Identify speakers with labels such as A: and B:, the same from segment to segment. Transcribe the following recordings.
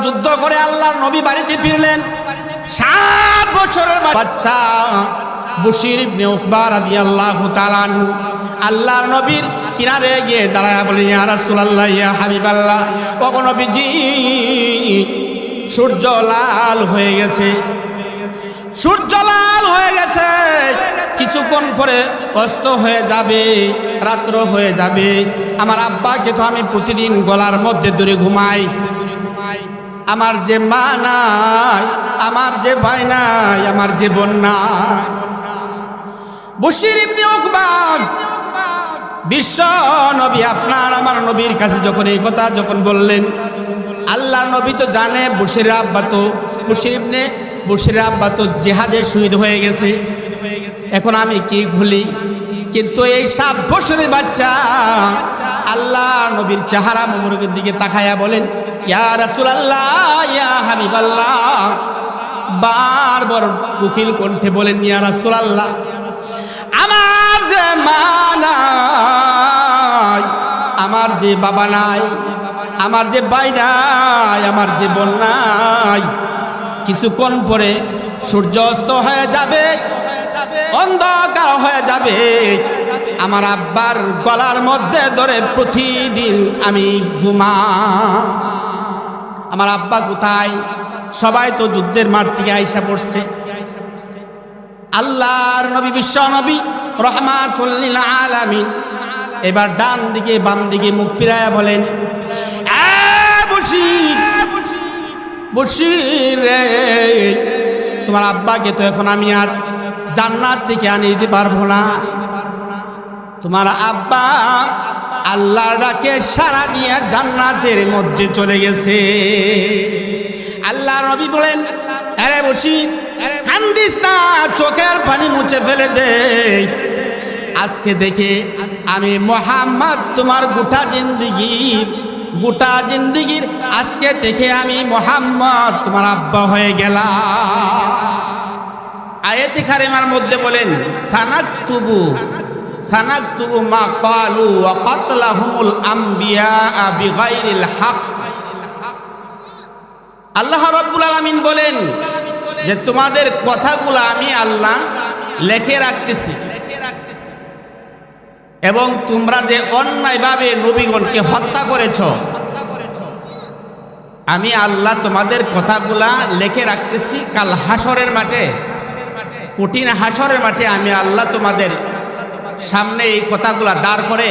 A: যুদ্ধ করে আল্লাহর নবী বাড়িতে ফিরলেন। 7 বছরের বাচ্চা বশির ইবনে উকবা রাদিয়াল্লাহু তাআলা আনহু আল্লাহর নবীর কিনারে গিয়ে দাঁড়ায় বলে, ইয়া রাসূলুল্লাহ, ইয়া হাবিবাল্লাহ, ও নবীজি, সূর্য লাল হয়ে গেছে, সূর্য লাল হয়ে গেছে, কিছুক্ষণ পরে অস্ত হয়ে যাবে, রাত্র হয়ে যাবে। আমার আব্বাকে তো আমি প্রতিদিন গলার মধ্যে ধরে ঘুমাই, আমার যে মা নাই, আমার যে ভাই নাই, আমার যে বোন নাই। বশির ইবনে উকবা বিশ্ব নবী আপনার আমার নবীর কাছে যখন এই কথা যখন বললেন, আল্লাহ নবী তো জানে বশিরের আব্বা তো জিহাদে শহীদ হয়ে গেছে, এখন আমি কি ভুলি। কিন্তু এই 7 বছরের বাচ্চা আল্লাহ নবীর চেহারা মোবারকের দিকে তাকায়া বলেন, ইয়া রাসূলুল্লাহ, ইয়া হাবিবাল্লাহ, বারবার কুকিল কণ্ঠে বলেন, ইয়া রাসূলুল্লাহ, আমার যে মা নাই, আমার যে বাবা নাই, আমার যে ভাই নাই, আমার যে বোন নাই, কিছুক্ষণ পরে সূর্য অস্ত হয়ে যাবে, অন্ধকার হয়ে যাবে, আমার আব্বার গলার মধ্যে ধরে প্রতিদিন আমি ঘুমা। আমার আব্বা কোথায়? সবাই তো যুদ্ধের মাঠ থেকে আইসা পড়ছে। আল্লাহর নবী বিশ্ব নবী রাহমাতুল লিল আলামিন এবার ডান দিকে বাম দিকে মুখ ফিরায়া বলেন, বশির রে, তোমার আব্বাকে তো এখন আমি আর জান্নাত থেকে আনিয়ে দিতে পারবো না। তোমার আব্বা আল্লাহর ডাকে সাড়া দিয়ে জান্নাতের মধ্যে চলে গেছে। আল্লাহ নবী বলেন, আরে বশির, কান্দিস না, চোখের পানি মুছে ফেলে দে। আজকে দেখে আমি মুহাম্মদ তোমার গোটা জিন্দিগির আজকে থেকে আমি মুহাম্মদ তোমার আব্বা হয়ে গেলাম। আয়াতে কারিমার মধ্যে বলেন, সানাকতুবু মা ক্বালু ওয়া কাতলাহুমুল আমবিয়া বিগাইরিল হক। আল্লাহ রাব্বুল আলামিন বলেন যে তোমাদের কথাগুলো আমি আল্লাহ লিখে রাখতেছি, এবং তোমরা যে অন্যায়ভাবে নবীগণকে হত্যা করেছ, আমি আল্লাহ তোমাদের কথাগুলা লিখে রাখতেছি। কাল হাসরের মাঠে, কঠিন হাসরের মাঠে আমি আল্লাহ তোমাদের সামনে এই কথাগুলা দাঁড় করে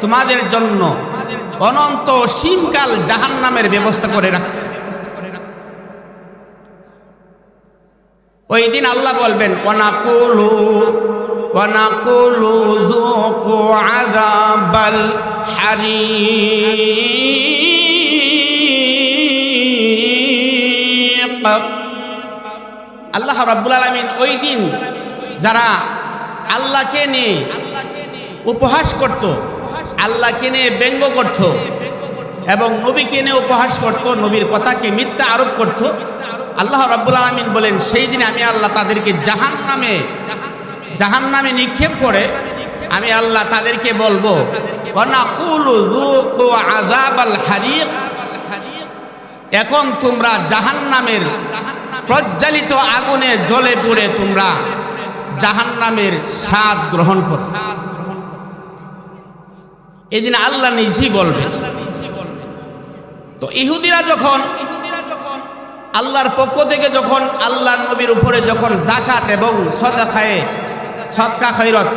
A: তোমাদের জন্য অনন্ত সীমকাল জাহান্নামের ব্যবস্থা করে রাখছি। ওই দিন আল্লাহ বলবেন, ওয়ানাকুলু যুকু আযাবাল হারিক। আল্লাহ রাব্বুল আলামিন ওই দিন যারা আল্লাহকে নিয়ে উপহাস করত, আল্লাহকে নিয়ে ব্যঙ্গ করত এবং নবীকে নিয়ে উপহাস করত, নবীর কথাকে মিথ্যা আরোপ করত, আল্লাহ রাব্বুল আলামিন বলেন সেই দিন আমি আল্লাহ তাদেরকে জাহান্নামে নিক্ষেপ করে আমি আল্লাহ তাদেরকে বলবো, ওয়ানাকুলু যুকু আযাবাল হারিক। এখন তোমরা জাহান্নামের প্রজ্বালিত আগুনে জ্বলে পুড়ে তোমরা জাহান্নামের স্বাদ গ্রহণ করো। এদিন আল্লাহ নিজেই বলবেন। তো ইহুদিরা যখন আল্লাহর পক্ষ থেকে যখন আল্লাহর নবীর উপরে যখন যাকাত এবং সদকা খৈরত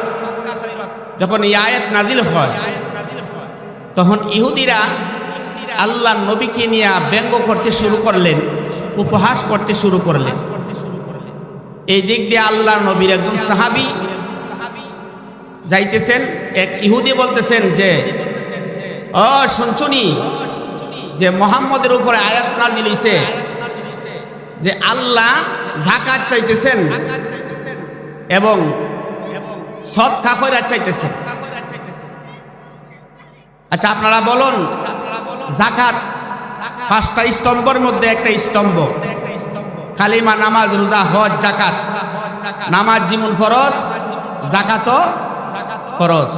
A: যখন এই আয়াত নাজিল হয়, তখন ইহুদিরা আল্লাহর নবীকে নিয়ে ব্যঙ্গ করতে শুরু করলেন, উপহাস করতে শুরু করলেন। এই দিক দিয়ে আল্লাহর নবীর একজন সাহাবী যাইতেছেন, এক ইহুদি বলতেছেন যে, ও শুনছুনি যে মুহাম্মদের উপরে আয়াত নাজিল হইছে যে আল্লাহ যাকাত চাইতেছেন এবং সদকা খয়রাত চাইতেছেন। আচ্ছা আপনারা বলুন, যাকাত 5টা স্তম্ভের মধ্যে একটা স্তম্ভ, কালিমা, নামাজ, রোজা, হজ, যাকাত। নামাজ যেমন ফরজ, যাকাতও ফরজ।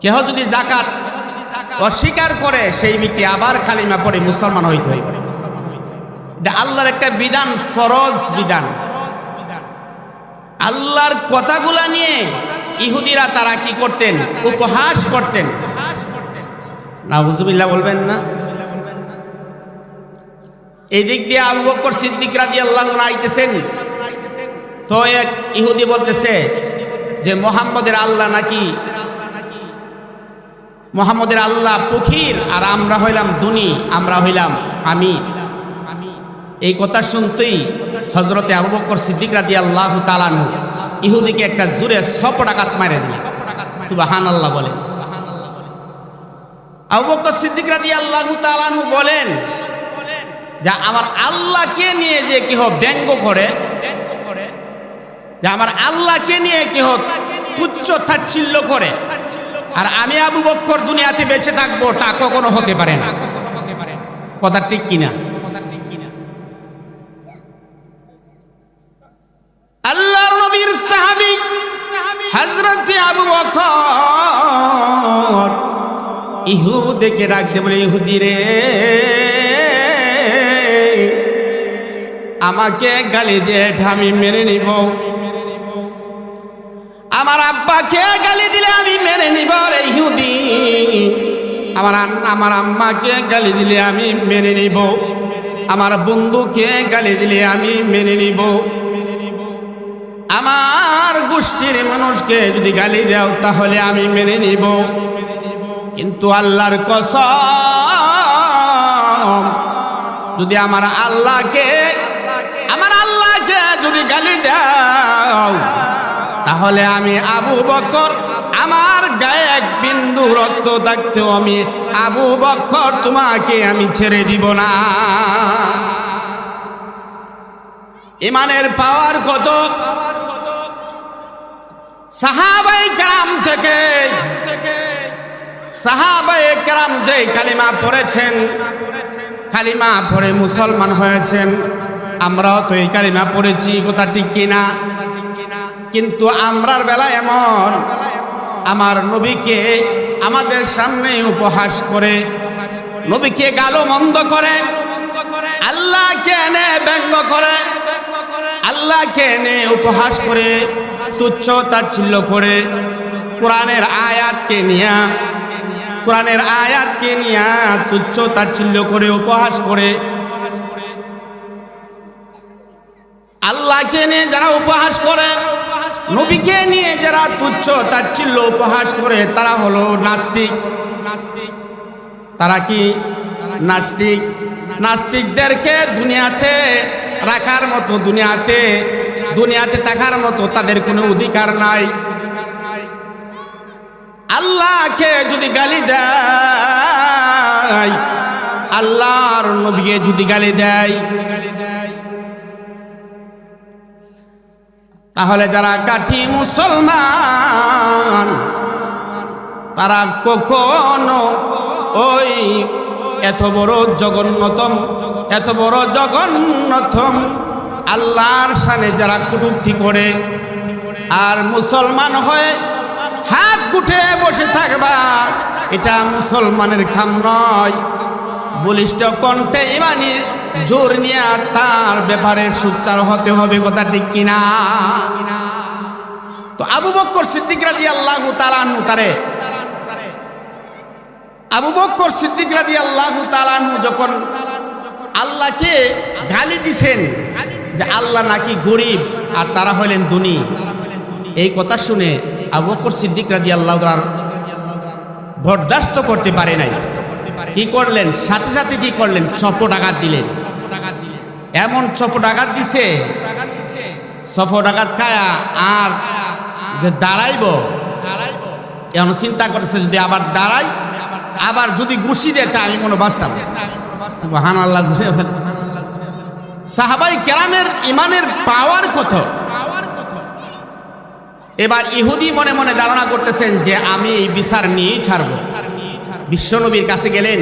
A: কেহ যদি যাকাত অস্বীকার করে সেই ব্যক্তি আবার কালিমা পড়ে মুসলমান হইতে হইবে। এটা আল্লাহর একটা বিধান, ফরজ বিধান। আল্লাহর কথাগুলা নিয়ে ইহুদিরা তারা কি করতেন? উপহাস করতেন। নাউজুবিল্লাহ বলবেন না? এই দিক দিয়ে আবু বকর সিদ্দিক রাদিয়াল্লাহু আনহু আইতেছেন, তো এক ইহুদি বলতেছে যে মোহাম্মদের আল্লাহ নাকি, মোহাম্মদের আল্লাহ ফকির আর আমরা হইলাম ধনী, আমরা হইলাম আমির। এই কথা শুনতেই হযরতে আবু বকর সিদ্দিক রাদিয়াল্লাহু তাআলা আনহু ইহুদিকে একটা জোরে সপটাঘাত মেরে দিলেন। সুবহানাল্লাহ বলে। আবু বকর সিদ্দিক রাদিয়াল্লাহু তাআলা আনহু বলেন যে আমার আল্লাহকে নিয়ে যে কেহ ব্যঙ্গ করে, যে আমার আল্লাহকে নিয়ে কেহ তুচ্ছ তাচ্ছিল্য করে, আর আমি আবু বকর দুনিয়াতে বেঁচে থাকবো, তা কখনো হতে পারে না। কথা ঠিক কিনা? আল্লাহর নবীর সাহাবী হযরত আবু বকর ইহুদিকে ডাক দিয়ে বলে, ইহুদি রে, আমাকে গালি দিয়ে আমি মেনে নিব, আমার আব্বাকে গালি দিলে আমি মেনে নিব রে ইহুদি, আমার আম্মাকে গালি দিলে আমি মেনে নিব, আমার বন্ধুকে গালি দিলে আমি মেনে নিব, আমার গোষ্ঠীর মানুষকে যদি গালি দাও তাহলে আমি মেনে নিব, কিন্তু আল্লাহর কসম, যদি আমার আল্লাহকে যদি গালি দাও তাহলে আমি আবু বকর, আমার গায়ে এক বিন্দু রক্ত থাকতেও আমি আবু বকর তোমাকে আমি ছেড়ে দিব না। ইমানের পাওয়ার কত! সাহাবায়ে কেরাম থেকে সাহাবায়ে কেরাম যে কালিমা পড়েছেন, কালিমা পড়ে মুসলমান হয়েছেন, আমরাও তো এই কালিমা পড়েছি, কথা ঠিক কিনা? কিন্তু আমরার বেলা এমন, আমার নবীকে আমাদের সামনে উপহাস করে, নবীকে গালো মন্দ করে, আল্লাহকে এনে ব্যঙ্গ করে, আল্লাহকে এনে উপহাস করে, তুচ্ছ তাচ্ছিল্য করে, কোরআনের আয়াতকে নিয়া তুচ্ছ তাচ্ছিল্য করে, উপহাস করে। আল্লাহকে নিয়ে যারা উপহাস করে, নবীকে নিয়ে যারা তুচ্ছ তাচ্ছিল্য উপহাস করে, তারা হলো নাস্তিক। তারা কি? নাস্তিক। নাস্তিকদেরকে দুনিয়াতে রাখার মতো, দুনিয়াতে থাকার মতো তাদের কোনো অধিকার নাই। আল্লাহকে যদি গালি দেয়, আল্লাহর নবীকে যদি গালি দেয়, তাহলে যারা কাঠি মুসলমান তারা কখনো ওই এত বড় জঘন্যতম আল্লাহর শানে যারা কটূক্তি করে আর মুসলমান হয়ে হাত গুটে বসে থাকবা, এটা মুসলমানের কাম নয়। বলিষ্ঠ কণ্ঠে ইমানের জোর নিয়ে তার ব্যাপারে সোচ্চার হতে হবে, কথা ঠিক কিনা? তো আবু বকর সিদ্দিক রাদিয়াল্লাহু তাআলা আনহু আবু বকর সিদ্দিক রাদিয়াল্লাহু তাআলা আনহু যখন আল্লাহকে গালি দিছেন যে আল্লাহ নাকি গরিব আর তারা হলেন ধনী, এই কথা শুনে আবু বকর সিদ্দিক রাদিয়াল্লাহু তাআলা বরদাস্ত করতে পারে নাই। কি করলেন? সাথে সাথে কি করলেন? চপটাঘাত দিলেন। এমন চপটাঘাত দিছে, চপটাঘাত খায়া আর যে দাঁড়াইব, এমন চিন্তা করতেছে যদি আবার দাঁড়াই, আবার যদি ঘুষি দেয় তা আমি মনে বাঁচতাম। সুবহানাল্লাহ। সাহাবায়ে কেরামের ইমানের পাওয়ার কত! এবার ইহুদি মনে মনে ধারণা করতেছেন যে আমি এই বিচার নিয়েই ছাড়ব। বিশ্বনবীর কাছে গেলেন,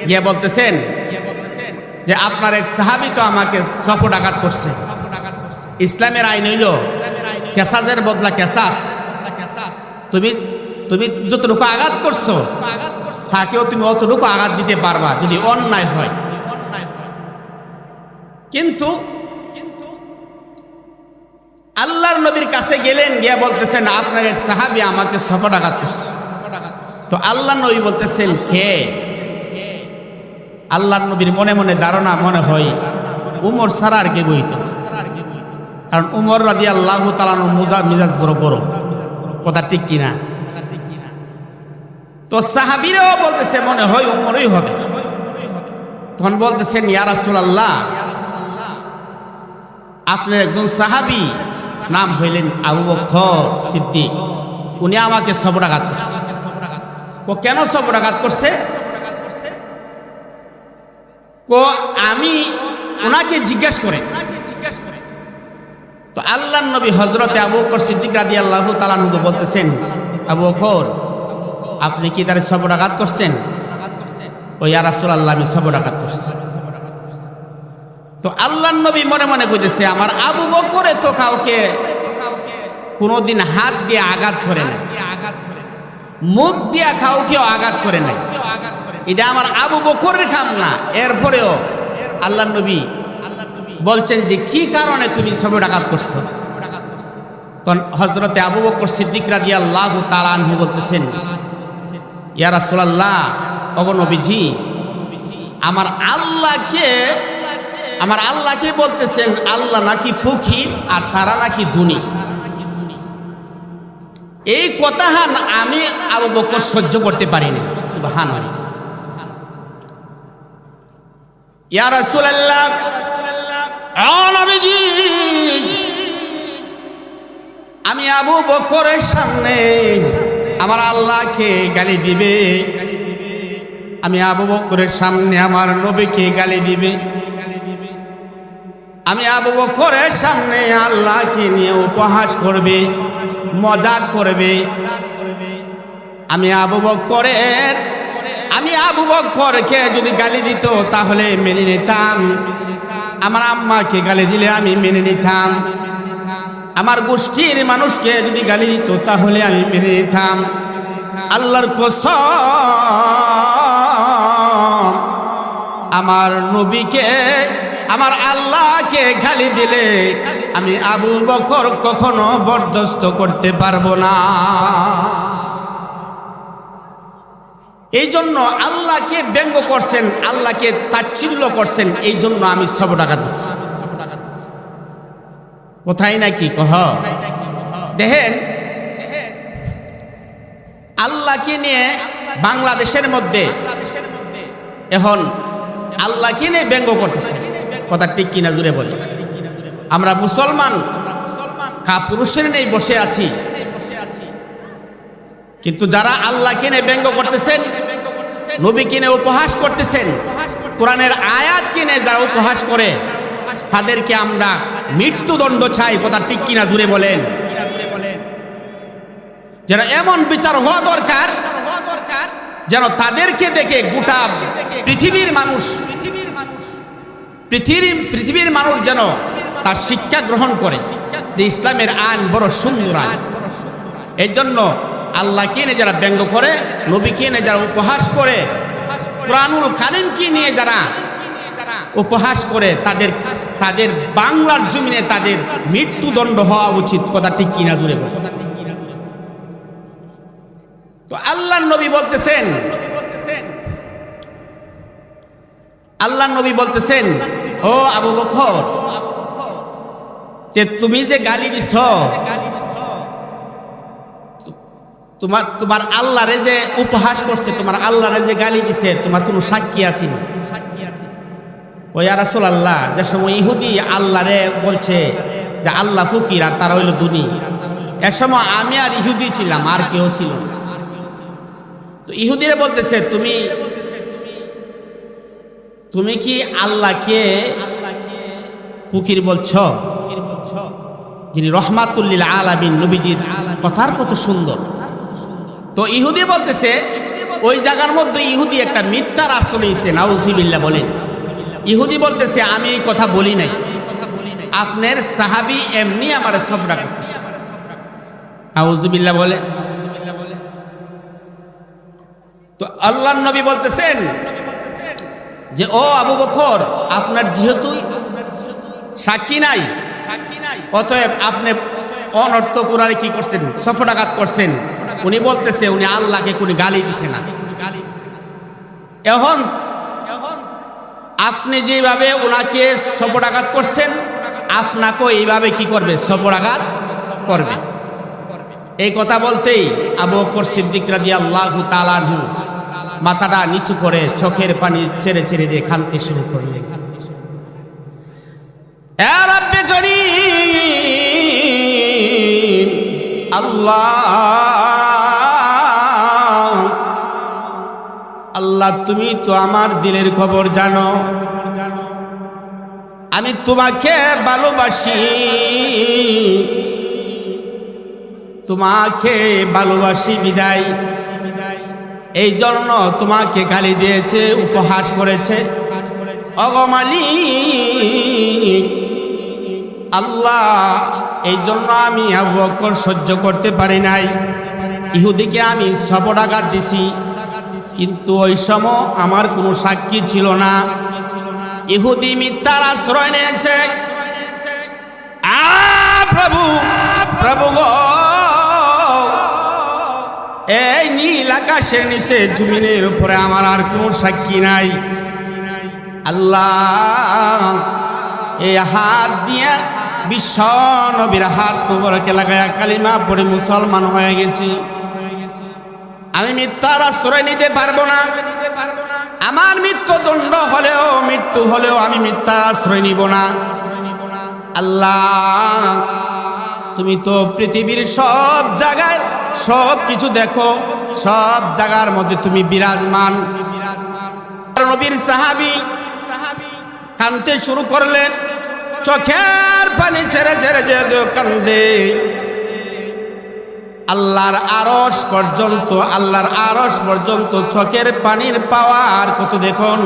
A: গিয়ে বলতেছেন যে আপনার এক সাহাবী তো আমাকে চপটাঘাত করছে। ইসলামের আইন হইল কেসাজের বদলা কেসাস। তুমি যতটুকু আঘাত করছো তাকেও তুমি অতটুকু আঘাত দিতে পারবা যদি অন্যায় হয়। কিন্তু আল্লাহর নবীর কাছে গেলেন, গিয়া বলতেছেন আপনার এক সাহাবী আমাকে সফরাঘাত করছে। তো আল্লাহর নবী বলতেছেন কে? আল্লাহর নবীর মনে মনে ধারণা, মনে হয় উমর ছাড়া আর কে বইত, কারণ উমর রাদিয়াল্লাহু তাআলা মিজাজ বড় বড়, কথা ঠিক কিনা? তো সাহাবীরাও বলতেছে মনে হয় উমরই হবে। তখন বলতেছেন ইয়া রাসূলুল্লাহ, আপনার একজন সাহাবী নাম হইলেন আবু বকর সিদ্দিক, উনি আমাকে সফরাঘাত করছে। ও কেন সফরাঘাত করছে? আমি ওনাকে জিজ্ঞেস করে। তো আল্লাহর নবী হযরতে আবু বকর সিদ্দিক রাদিয়াল্লাহু তাআলা আনহু বলতেছেন, আবু বকর আপনি কি তার সফরাঘাত করছেন? ও ইয়া রাসূলুল্লাহ আমি সফরাঘাত করছি। তো আল্লাহর নবী মনে মনে কইতেছে আমার আবু বকরে তো কাউকে কোনোদিন হাত দিয়ে আঘাত করে না, মুখ দিয়ে কাউকেও আঘাত করে নাই, এটা আমার আবু বকরের কাম না। এরপরেও আল্লাহর নবী বলছেন যে কি কারণে তুমি সফরাঘাত করছো? তখন হযরতে আবু বকর সিদ্দিক রাদিয়াল্লাহু তাআলা আনহু বলতেছেন ইয়া রাসূলুল্লাহ, ওগো নবীজি, আমার আল্লাহকে বলতেছেন আল্লাহ নাকি ফকির আর তারা নাকি ধনী। এই কথাহান আমি আবু বকর সহ্য করতে পারিনি। সুবহানাল্লাহ। ইয়া রাসূলুল্লাহ, নবীজি, আমি আবু বকরের সামনে আমার আল্লাহকে গালি দিবে, আমি আবু বকরের সামনে আমার নবীকে গালি দিবে, আমি আবু বকরের সামনে আল্লাহকে নিয়ে উপহাস করবে, মজাক করবে। আমি আবু বকরকে যদি গালি দিত তাহলে মেনে নিতাম, আমার আম্মাকে গালি দিলে আমি মেনে নিতাম, আমার গোষ্ঠীর মানুষকে যদি গালি দিত তাহলে আমি মেনে নিতাম। আল্লাহর কসম, আমার নবীকে, আমার আল্লাহকে গালি দিলে আমি আবু বকর কখনো বরদাস্ত করতে পারবো না। এই জন্য আল্লাহকে ব্যঙ্গ করছেন, আল্লাহকে তাচ্ছিল্য করছেন, এই জন্য আমি সফরাঘাত দিচ্ছি। কোথায় নাকি কহ দেখেন, আল্লাহকে নিয়ে বাংলাদেশের মধ্যে এখন আল্লাহকে নিয়ে ব্যঙ্গ করতেছে, কথা ঠিক কিনা জুড়ে বলি? আমরা মুসলমান কাপুরুষের নেই বসে আছি, কিন্তু যারা আল্লাহকে নিয়ে ব্যঙ্গ করতেছেন, নবীকে নিয়ে উপহাস করতেছেন, কোরআনের আয়াত কিনে যারা উপহাস করে তাদেরকে আমরা মৃত্যুদণ্ড চাই, কথা ঠিক কিনা জুড়ে বলেন? যেন এমন বিচার হওয়া দরকার যেন তাদেরকে দেখে গোটা পৃথিবীর মানুষ যেন তার শিক্ষা গ্রহণ করে যে ইসলামের আইন বড় সুন্দর আইন। এই জন্য আল্লাহকে নিয়ে যারা ব্যঙ্গ করে, নবীকে নিয়ে যারা উপহাস করে, কুরআনুল কারীমকে নিয়ে যারা উপহাস করে, তাদের বাংলার জমিনে তাদের মৃত্যুদণ্ড হওয়া উচিত, কথা ঠিক কিনা জুড়ে? তো আল্লাহর নবী বলতেছেন ও আবু বকর, তুমি যে গালি দিছ, তোমার আল্লাহরে যে উপহাস করছে, তোমার আল্লাহরে যে গালি দিছে, তোমার কোনো সাক্ষী আছে না? ও ইয়া রাসূলুল্লাহ, যে সময় ইহুদি আল্লাহরে বলছে যে আল্লাহ ফকির আর তারা হইল ধনী, এক সময় আমি আর ইহুদি ছিলাম, আর কেউ ছিল না। তো ইহুদিরা বলতেছে তুমি কি আল্লাহকে ফকির বলছ? যিনি রহমাতুল লিল আলামিন, নবীজির কথার কত সুন্দর। তো ইহুদি বলতেছে, ওই জায়গার মধ্যে ইহুদি একটা মিথ্যার আশ্রয় নিয়েছে, নাউযুবিল্লাহ বলেন। ইহুদি বলতেছে আমি এই কথা বলি নাই, আপনার সাহাবী এমনি আমার সফরাঘাত করছে, নাউযুবিল্লাহ বলে। তো আল্লাহর নবী বলতেছেন যে ও আবু বকর, আপনার যেহেতু সাক্ষী নাই, অতএব আপনি অনর্থ কোরআনে কি করছেন, সফরাঘাত করছেন। উনি বলতেছে উনি আল্লাহকে কোন গালি দিছে না। এখন আপনি যেভাবে ওনাকে সফরাঘাত করছেন, আপনাকেও এইভাবে কি করবে, সফরাঘাত করবে। এই কথা বলতেই আবু বকর সিদ্দিক রাদিয়াল্লাহু তাআলা আনহু মাথাটা নিচু করে চোখের পানি ছেড়ে ছেড়ে দিয়ে কাঁদতে শুরু করলেন। ইয়া রাব্বি করিম, আল্লাহ তুমি তো আমার দিলের খবর জানো, আমি তোমাকে ভালোবাসি, তোমাকে ভালোবাসি বিদায় এই জন্য তোমাকে গালি দিয়েছে, উপহাস করেছে। ওগো মালিক আল্লাহ, এই জন্য আমি আবু বকর সহ্য করতে পারি নাই, ইহুদিকে আমি সফরাঘাত দিছি। কিন্তু ওই সময় আমার কোনো সাক্ষী ছিল না, ইহুদি মিথ্যার আশ্রয় নিয়েছে। প্রভু প্রভু গো, এই নীল আকাশের নিচে জমিনের উপরে আমার আর কোনো সাক্ষী নাই। আল্লাহ এই হাত দিয়ে বিশ্ব নবীর হাত মোবারকে লাগায়া কালিমা পড়ে মুসলমান হয়ে গেছি। আমি মিথ্যার আশ্রয় নিতে পারবো না, আমার মৃত্যুদণ্ড হলেও মৃত্যু হলেও আমি মিথ্যার আশ্রয় নিব না। আল্লাহ তুমি তো পৃথিবীর সব জায়গায় সব কিছু দেখো, সব জায়গার মধ্যে তুমি বিরাজমান। নবীর সাহাবী কাঁদতে শুরু করলেন, চোখের পানি ছেড়ে ছেড়ে যে কান্দে। আল্লাহর আরশ পর্যন্ত চোখের পানির পাওয়ার কত দেখুন।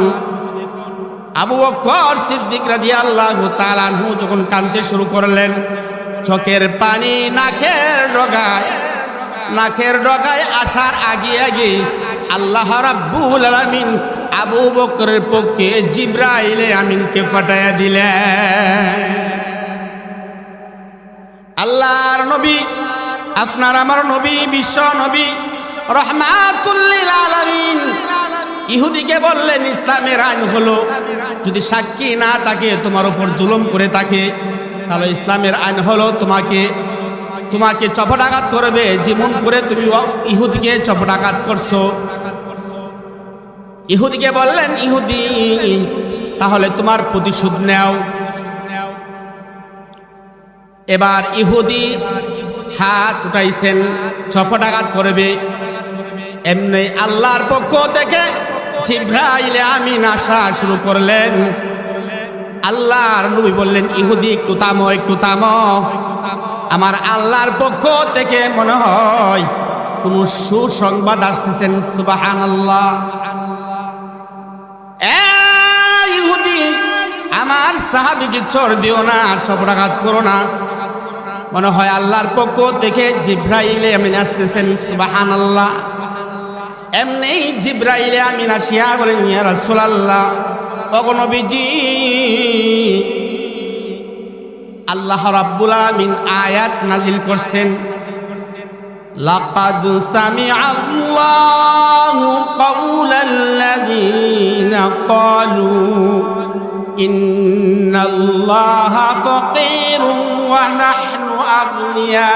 A: আবু বকর সিদ্দিক রাদিয়াল্লাহু তাআলা আনহু যখন কাঁদতে শুরু করলেন, চোখের পানি নাকের ডগায় আসার আগে আগে আল্লাহ রাব্বুল আলামিন আবু বকরের পক্ষে জিবরাইলে আমিনকে পাঠাইয়া দিলেন। আল্লাহর নবী, আপনার আমার নবী, বিশ্ব নবী রাহমাতুল লিল আলামিন ইহুদিকে বললেন, ইসলামের আইন হলো যদি সাক্ষী না থাকে, তোমার উপর জুলুম করে থাকে, তাহলে ইসলামের আইন হলো তোমাকে চপটাঘাত করবে, যেমন করে তুমি ইহুদিকে চপটাঘাত করছো। ইহুদিকে বললেন, ইহুদি তাহলে তোমার প্রতিশোধ নাও। এবার ইহুদি হাত উঠাইছেন, চপটাঘাত করবে। এমনি আল্লাহর পক্ষ থেকে জিবরাইল আমিন আসা শুরু করলেন। আল্লাহর নবী বললেন, ইহুদি একটু থামো, একটু থামো, আমার আল্লাহর পক্ষ থেকে মনে হয় কোন সুসংবাদ আসতেছেন। সুবহানাল্লাহ। ইহুদি, আমার সাহাবীকে চোর দিও না, চপটাঘাত করো না, মনে হয় আল্লাহর পক্ষ থেকে জিবরাইল আমিন আসতেছেন। সুবহানাল্লাহ। এমনি জিবরাইল আমিন আসিয়া বলেন, ইয়া রাসূলুল্লাহ, ওগো নবীজি, আল্লাহ রাব্বুল আলামিন আয়াত নাজিল করছেন, লাকাদ সামিআল্লাহু কাওলাল্লাযীনা ক্বালু ইন্নাল্লাহা ফাকীরুন ওয়া নাহনু আগনিয়া।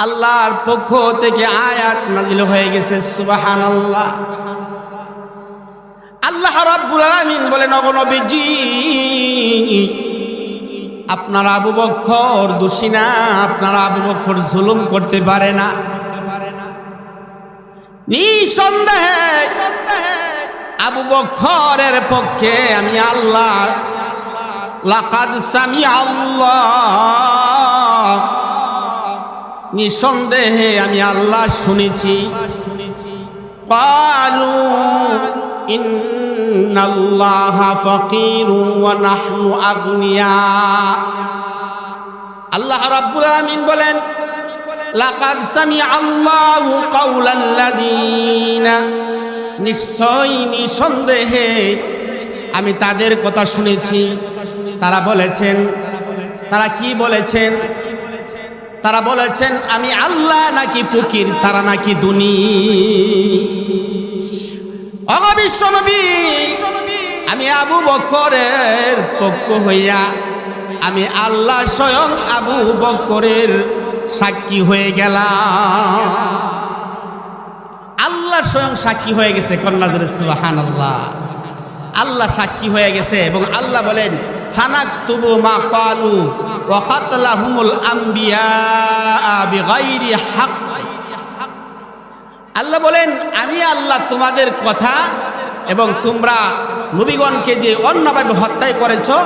A: আল্লাহর পক্ষ থেকে আয়াত নাজিল হয়ে গেছে। সুবহানাল্লাহ। আল্লাহ রাব্বুল আলামিন বলেন, ওগো নবীজি, আপনার আবু বকর দোষী না, আপনার আবু বকর জুলুম করতে পারে না। নিঃসন্দেহে আবু বকরের পক্ষে আমি আল্লাহ, লাকাদ সামিআল্লাহ, নিঃসন্দেহে আমি আল্লাহ শুনেছি। ক্বালু ইন্নাল্লাহা ফাকীরুন ওয়া নাহনু আগনিয়া। আল্লাহ রাব্বুল আলামিন বলেন, লাকাদ সামিআল্লাহু কাওলাল্লাযীনা, নিশ্চয় নিঃসন্দেহে আমি তাদের কথা শুনেছি। তারা বলেছেন, তারা কি বলেছেন? তারা বলেছেন আমি আল্লাহ নাকি ফকির, তারা নাকি ধনী। ওগো বিশ্বনবী, আমি আবু বকরের পক্ষ হইয়া আমি আল্লাহ স্বয়ং আবু বকরের সাক্ষী হয়ে গেলাম। আল্লাহ স্বয়ং সাক্ষী হয়ে গেছে, কন্যা জোরে সুবহানাল্লাহ। আল্লাহ সাক্ষী হয়ে গেছে এবং আল্লাহ বলেন সানাকতুবু মা ক্বালু ওয়া কাতলাহুমুল আমবিয়া বিগাইরি হক। আল্লাহ বলেন আমি আল্লাহ তোমাদের কথা এবং তোমরা নবীগণকে যে অন্যভাবে হত্যা করেছো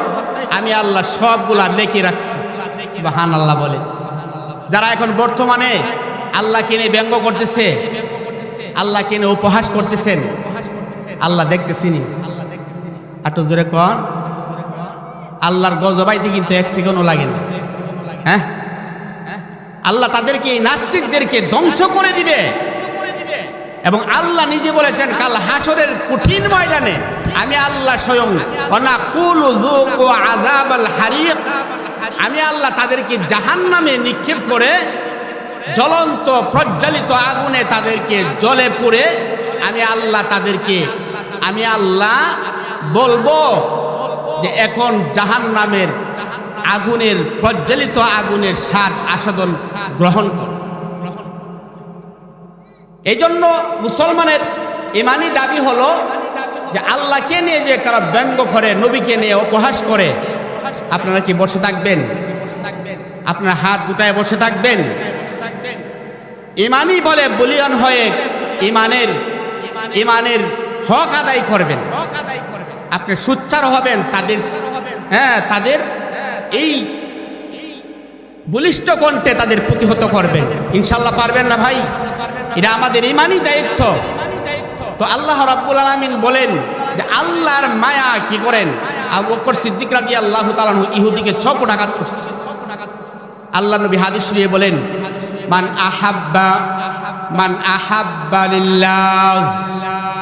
A: আমি আল্লাহ সবগুলা লিখে রাখছি। সুবহানাল্লাহ বলেন। যারা এখন বর্তমানে আল্লাহকে নিয়ে ব্যঙ্গ করতেছে, আল্লাহকে নিয়ে উপহাস করতেছেন, আল্লাহ দেখতেছিনি। একটু জোরে কন, আল্লাহর গজবাইতে কিন্তু এক সেকেন্ডও লাগে না। হ্যাঁ, আল্লাহ তাদেরকে এই নাস্তিকদেরকে ধ্বংস করে দিবে এবং আল্লাহ নিজে বলেছেন কাল হাসরের কঠিন ময়দানে আমি আল্লাহ স্বয়ং ওয়ানাকুলু যুকু আযাবাল হারিক, আমি আল্লাহ তাদেরকে জাহান্নামে নিক্ষেপ করে জ্বলন্ত প্রজ্বলিত আগুনে তাদেরকে জ্বলে পুড়ে আমি আল্লাহ তাদেরকে আমি আল্লাহ বলবো যে এখন জাহান্নামের আগুনের প্রজ্বলিত আগুনের স্বাদ আস্বাদন গ্রহণ কর। এই জন্য মুসলমানের ইমানি দাবি হলো যে আল্লাহকে নিয়ে যে কারা ব্যঙ্গ করে, নবীকে নিয়ে উপহাস করে, আপনারা কি বসে থাকবেন? আপনার হাত গুটায় বসে থাকবেন? ইমানি বলে বলিয়ান হয়ে ইমানের হক আদায় করবেন, আপনি সুচ্চার হবেন, তাদের এই বলিষ্ঠ কণ্ঠে তাদের প্রতিহত করবেন। ইনশাল্লাহ পারবেন না ভাই? এটা আমাদের ইমানি দায়িত্ব। তো আল্লাহ রাব্বুল আলামিন বলেন যে আল্লাহর মায়া কি করেন, আবু বকর সিদ্দিক রাদিয়াল্লাহু তাআলা ইহুদিকে চপটাঘাত করছে। আল্লাহ নবী হাদিস শরীফে বলেন মান আহাব্বা লিল্লাহ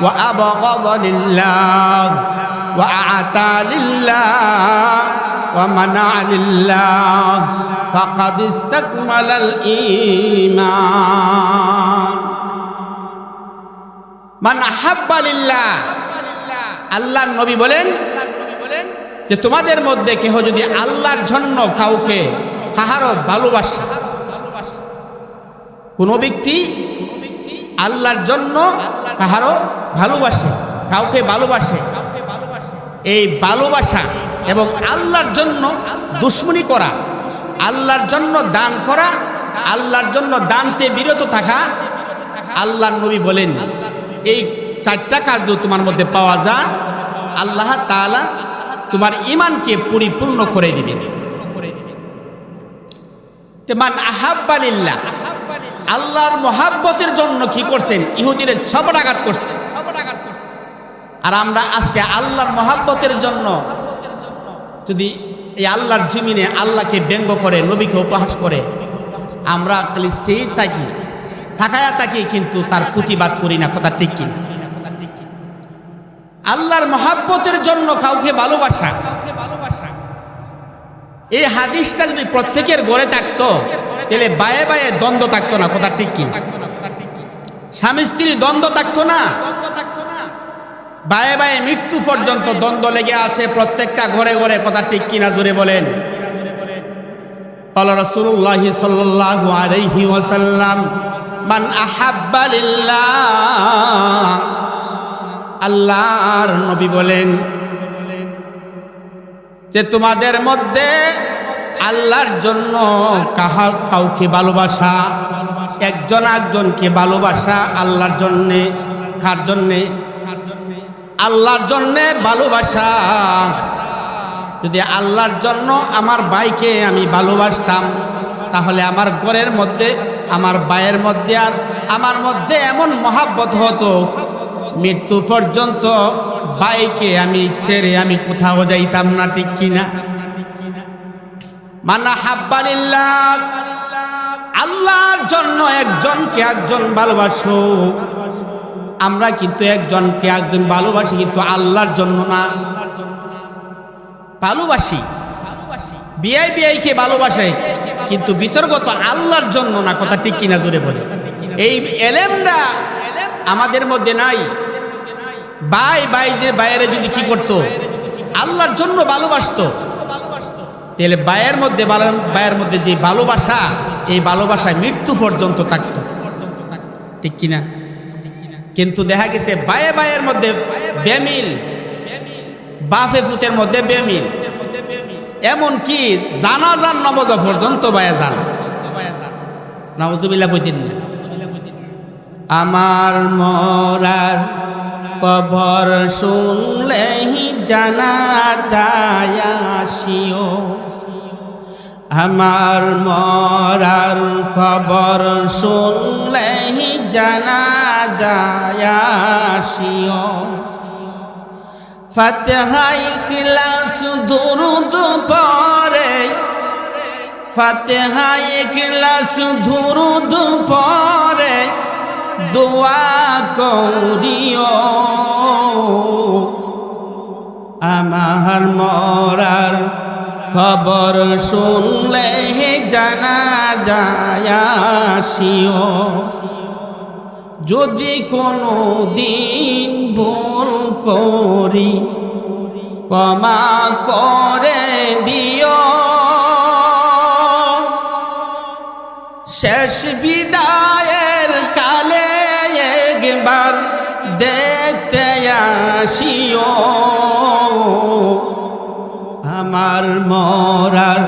A: ওয়া আবগাযা লিল্লাহ ওয়া আ'তা লিল্লাহ ওয়া মানা'a লিল্লাহ ফাকাদ ইসতাকমালাল ঈমান। মান আহাব্বা লিল্লাহ, আল্লাহর নবী বলেন যে তোমাদের মধ্যে কেহ যদি আল্লাহর জন্য কাউকে কাহারও ভালোবাসে, কোন ব্যক্তি আল্লাহর জন্য কাহারও ভালোবাসে, কাউকে ভালোবাসে, এই ভালোবাসা এবং আল্লাহর জন্য দুশমনি করা, আল্লাহর জন্য দান করা, আল্লাহর জন্য দানতে বিরত থাকা, আল্লাহর নবী বলেন এই চারটা কাজ যদি তোমার মধ্যে পাওয়া যায় আল্লাহ তাআলা তোমার ঈমানকে পরিপূর্ণ করে দিবেন। মান আহাব্বা লিল্লাহ, আল্লাহর মহাব্বতের জন্য কি করছেন? ইহুদিরে চপটাঘাত করছে। আর আমরা আজকে আল্লাহর মহাব্বতের জন্য যদি এই আল্লাহর জমিনে আল্লাহকে ব্যঙ্গ করে, নবীকে উপহাস করে, আমরা খালি সেই থাকায়া থাকি কিন্তু তার প্রতিবাদ করি না। কথা ঠিক কি? আল্লাহর মহাব্বতের জন্য কাউকে ভালোবাসা, এই হাদিসটা যদি প্রত্যেকের ঘরে থাকতো তাহলে বায়ে বায়ে দ্বন্দ্ব থাকতো না। কথা ঠিক কি? স্বামী স্ত্রী দ্বন্দ্ব থাকতো না, বায়ে বায়ে মৃত্যু পর্যন্ত দ্বন্দ্ব লেগে আছে প্রত্যেকটা ঘরে ঘরে। কথা ঠিক কিনা জোরে বলেন। ক্বালা রাসূলুল্লাহ সাল্লাল্লাহু আলাইহি ওয়াসাল্লাম মান আহাব্বা লিল্লাহ, আল্লাহর নবী বলেন যে তোমাদের মধ্যে আল্লাহর জন্য কাউকে ভালোবাসা, একজন একজনকে ভালোবাসা আল্লাহর জন্যে। কার জন্যে? আল্লাহর জন্যে ভালোবাসা। যদি আল্লাহর জন্য আমার ভাইকে আমি ভালোবাসতাম তাহলে আমার ঘরের মধ্যে, আমার ভাইয়ের মধ্যে আর আমার মধ্যে এমন মহাব্বত হতো মৃত্যু পর্যন্ত ভাইকে আমি ছেড়ে আমি কোথাও যাইতাম না। ঠিক কিনা? মান আহাব্বা লিল্লাহ, আল্লাহর জন্য একজনকে একজন ভালোবাসো। আমরা কিন্তু একজনকে একজন ভালোবাসি, কিন্তু আল্লাহর জন্য না। ভালোবাসি, বিয়াই বিয়াইকে ভালোবাসে, কিন্তু বিতর্ক তো আল্লাহর জন্য না। কথা ঠিক কিনা জোরে বলে। এই এলেমটা আমাদের মধ্যে নাই। ভাই ভাইদের বাইরে যদি কি করতো, আল্লাহর জন্য ভালোবাসতো, তাহলে ভাইয়ের মধ্যে যে ভালোবাসা, এই ভালোবাসায় মৃত্যু পর্যন্ত থাকতো। ঠিক কিনা? কিন্তু দেখা গেছে ভাইয়ের মধ্যে বেমিল, বাপে পুতের মধ্যে বেমিল, এমন কি জানাজার নামাজ পর্যন্ত ভাইয়া যান। নাউজুবিল্লাহ বইতেন না। আমার মরার কবর শুনলেই জানা যায় আসিও, আমার মরার খবর শুনলেই জানা যায় আসিও। ফাতিহাই ক্লাস দুরুদ পড়ে, ফাতিহাই ক্লাস দুরুদ পড়ে দোয়া করিও, আমার মরার খবর শুনলে জানা যায় আসিও। যদি কোনো দিন ভুল করি ক্ষমা করে দিও, শেষ বিদায়ের কালে একবার দেখতে আসিও, আমার মরার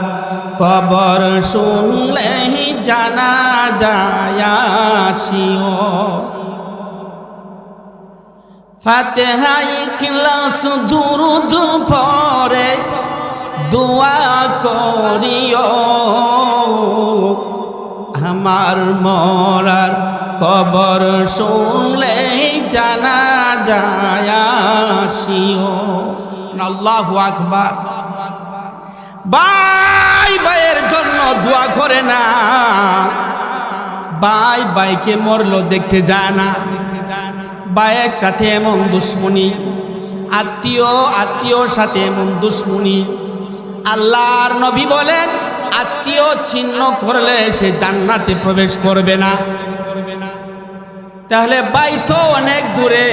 A: কবর শুনলেই জানা যায় আসিও। ফাতিহাই ক্লাস দুরুদ পড়ে দোয়া করিও, আমার মরার কবর শুনলেই জানা যায় আসিও। আল্লাহু আকবার। ভাই ভাইয়ের জন্য দোয়া করে না, ভাই ভাইকে মরলো দেখতে যায় না। ভাইয়ের সাথে এমন দুশ্মনী, আত্মীয়র সাথে এমন দুশ্মনী। আল্লাহর নবী বলেন, আত্মীয় ছিন্ন করলে সে জান্নাতে প্রবেশ করবে না। তাহলে ভাই তো অনেক দূরে,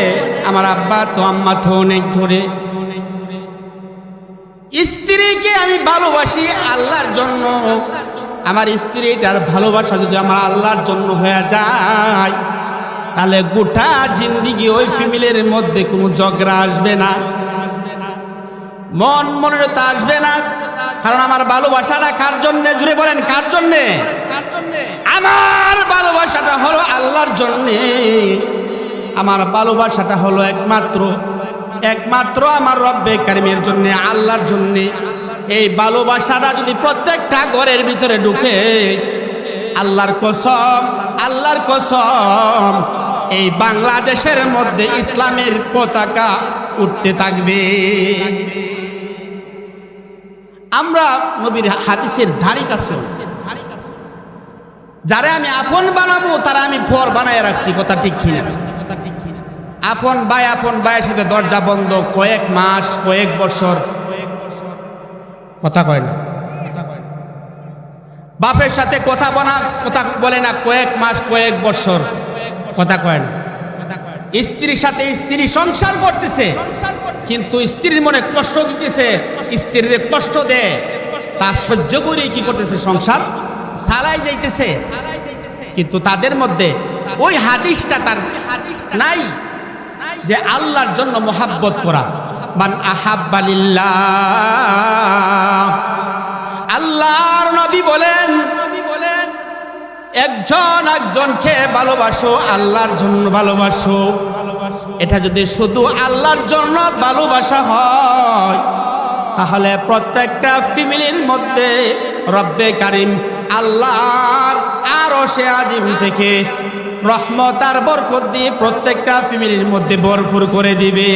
A: আমার আব্বা তো আম্মা তো অনেক দূরে। স্ত্রীকে আমি ভালোবাসি আল্লাহর জন্য, আমার স্ত্রীটার ভালোবাসা যদি আমার আল্লাহর জন্য হয়ে যায়, তাহলে গোটা জিন্দিগি ওই ফ্যামিলির মধ্যে কোনো ঝগড়া আসবে না, মনটা আসবে না। কারণ আমার ভালোবাসাটা কার জন্যে? জুড়ে বলেন, কার জন্যে? আমার ভালোবাসাটা হলো আল্লাহর জন্যে। আমার ভালোবাসাটা হলো একমাত্র আমার রব্বে কারিমের জন্যে, আল্লাহর জন্যে। এই ভালোবাসাটা যদি প্রত্যেকটা ঘরের ভিতরে ঢুকে, আল্লাহর কসম এই বাংলাদেশের মধ্যে ইসলামের পতাকা উঠতে থাকবে। আমরা নবীর হাদিসের ধারি কাছে যারা আমি আপন বানাবো তারা আমি পর বানায় রাখছি। কথা ঠিক কিনা? আপন ভাইয়ের সাথে দরজা বন্ধ কয়েক মাস, কয়েক বছর, কথা কয় না। বাপের সাথে কথা বলে না কয়েক মাস, কয়েক বছর, কথা কয় না। স্ত্রীর সাথে স্ত্রী সংসার করতেছে, কিন্তু স্ত্রীর মনে কষ্ট দিতেছে, স্ত্রীর কষ্ট দেয়, তা সহ্য করে কি করতেছে? সংসার চালাই যাইতেছে। কিন্তু তাদের মধ্যে ওই হাদিসটা তার নাই যে আল্লাহর জন্য মোহাব্বত করা। মান আহাব্বা লিল্লাহ, আল্লাহর নবী বলেন, একজনকে ভালোবাসো, আল্লাহর জন্য ভালোবাসো। এটা যদি শুধু আল্লাহর জন্য ভালোবাসা হয়, তাহলে প্রত্যেকটা ফ্যামিলির মধ্যে রব্বে কারিম আল্লাহর আরশে আজিম থেকে রহমত আর বরকত দিয়ে প্রত্যেকটা ফ্যামিলির মধ্যে ভরপুর করে দিবে।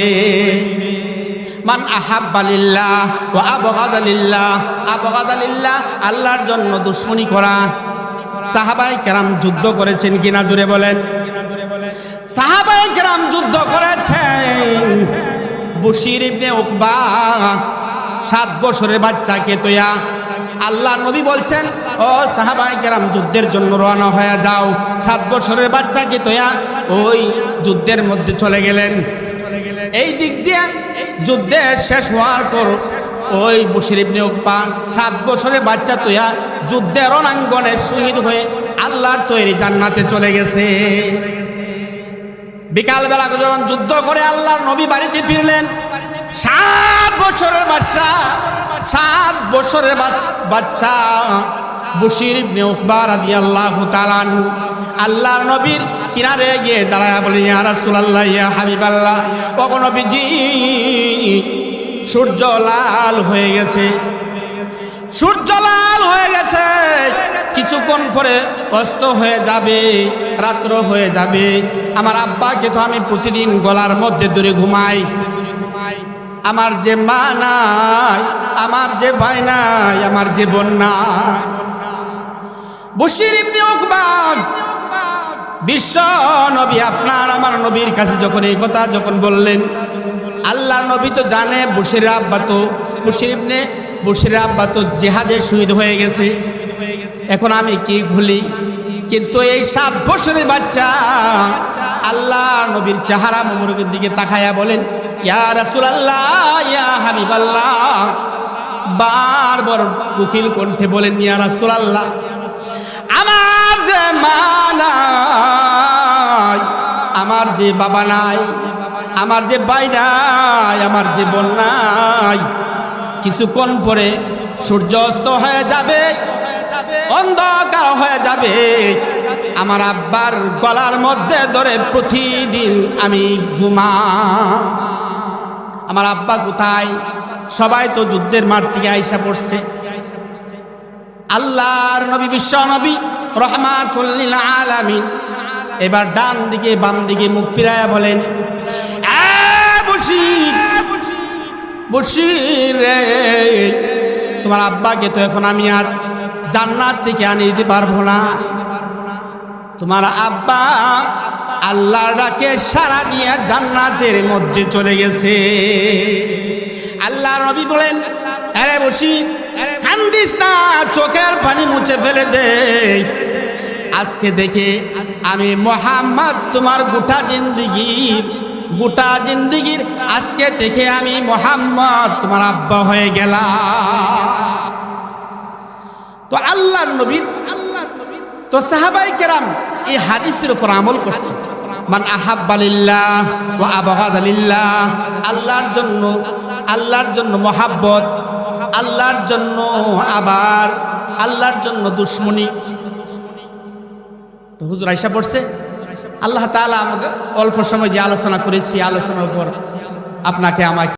A: মান আহাব্বা লিল্লাহ ওয়া আবগাদা লিল্লাহ, আবগাদা লিল্লাহ আল্লাহর জন্য দুশমনি করা, সাহাবায়ে কেরাম যুদ্ধ করেছেন কিনা জুড়ে বলেন? সাহাবায়ে কেরাম যুদ্ধ করেছেন। বশির ইবনে উকবা 7 বছরের বাচ্চাকে তোয়া আল্লাহ নবী বলছেন, ও সাহাবায়ে কেরাম যুদ্ধের জন্য রওনা হয়ে যাও। 7 বছরের বাচ্চাকে তোয়া ওই যুদ্ধের মধ্যে চলে গেলেন। এই দিক দিয়ে যুদ্ধে শেষ হওয়ার পর ওই বশির ইবনে উকবা 7 বছরের বাচ্চা তোয়া যুদ্ধের রণাঙ্গনে শহীদ হয়ে আল্লাহর তৈরি জান্নাতে চলে গেছে। বিকালবেলা যখন যুদ্ধ করে আল্লাহর নবী বাড়িতে ফিরলেন, 7 বছরের বাচ্চা 7 বছরের বাচ্চা বশির ইবনে উকবা রাদিয়াল্লাহু তাআলা আনহু আল্লাহর নবীর কিনারে গিয়ে দাঁড়ায়া বলেন, ইয়া রাসূলুল্লাহ, ইয়া হাবিবাল্লাহ, ও নবীজি, সূর্য লাল হয়ে গেছে, সূর্য লাল হয়ে গেছে, কিছুক্ষণ পরে অস্ত হয়ে যাবে, রাত্র হয়ে যাবে। আমার আব্বাকে তো আমি প্রতিদিন গলার মধ্যে দূরে ঘুমাই, আমার যে মা নাই, আমার যে ভাই নাই, আমার যে বোন নাই। বশির ইবনে উকবা বিশ্ব নবী আপনার আমার নবীর কাছে যখন এই কথা যখন বললেন, আল্লাহ নবী তো জানে বশির আব্বা তো জিহাদে শহীদ হয়ে গেছে, এখন আমি কি ভুলি। কিন্তু এই 7 বছরের বাচ্চা আল্লাহ নবীর চেহারা মোবারকের দিকে তাকায়া বলেন, ইয়া রাসূলুল্লাহ, ইয়া হাবিবাল্লাহ, বারবার কুকিল কণ্ঠে বলেন, ইয়া রাসূলুল্লাহ, আমার যে মা নাই, আমার যে বাবা নাই, আমার যে ভাই নাই, আমার যে বোন নাই, কিছুক্ষণ পরে সূর্য অস্ত হয়ে যাবে, অন্ধকার হয়ে যাবে। আমার আব্বার গলার মধ্যে ধরে প্রতিদিন আমি ঘুমা। আমার আব্বা কোথায়? সবাই তো যুদ্ধের মাঠ থেকে আইসা পড়ছে। আল্লাহর নবী বিশ্ব নবী রহমাতুল লিল আলামিন এবার ডান দিকে বাম দিকে মুখ ফিরায়া বলেন, বশির রে, তোমার আব্বাকে তো এখন আমি আর জান্নাত থেকে আনিয়ে দিতে পারবো না। তোমার আব্বা আল্লাহর ডাকে সাড়া দিয়ে জান্নাতের মধ্যে চলে গেছে। আল্লাহর নবী বলেন, আরে বশির, কান্দিস না, চোখের পানি মুছে ফেলে দে। আজকে দেখে আমি মুহাম্মদ তোমার গোটা জিন্দিগির আজকে থেকে আমি মুহাম্মদ তোমার আব্বা হয়ে গেলাম। তো আল্লাহর নবী তো সাহাবায়ে কেরাম এই হাদিসের উপর আমল করছে। মান আহাব্বা লিল্লাহ ওয়া আবগাদা লিল্লাহ, আল্লাহর জন্য মহাব্বত, আল্লাহর জন্য আবার আল্লাহর জন্য দুশ্মনী। তো হুজুর আয়েশা পড়ছে। আল্লাহ তাআলা আমাদের অল্প সময় যে আলোচনা করেছি, আলোচনার উপর আপনাকে আমাকে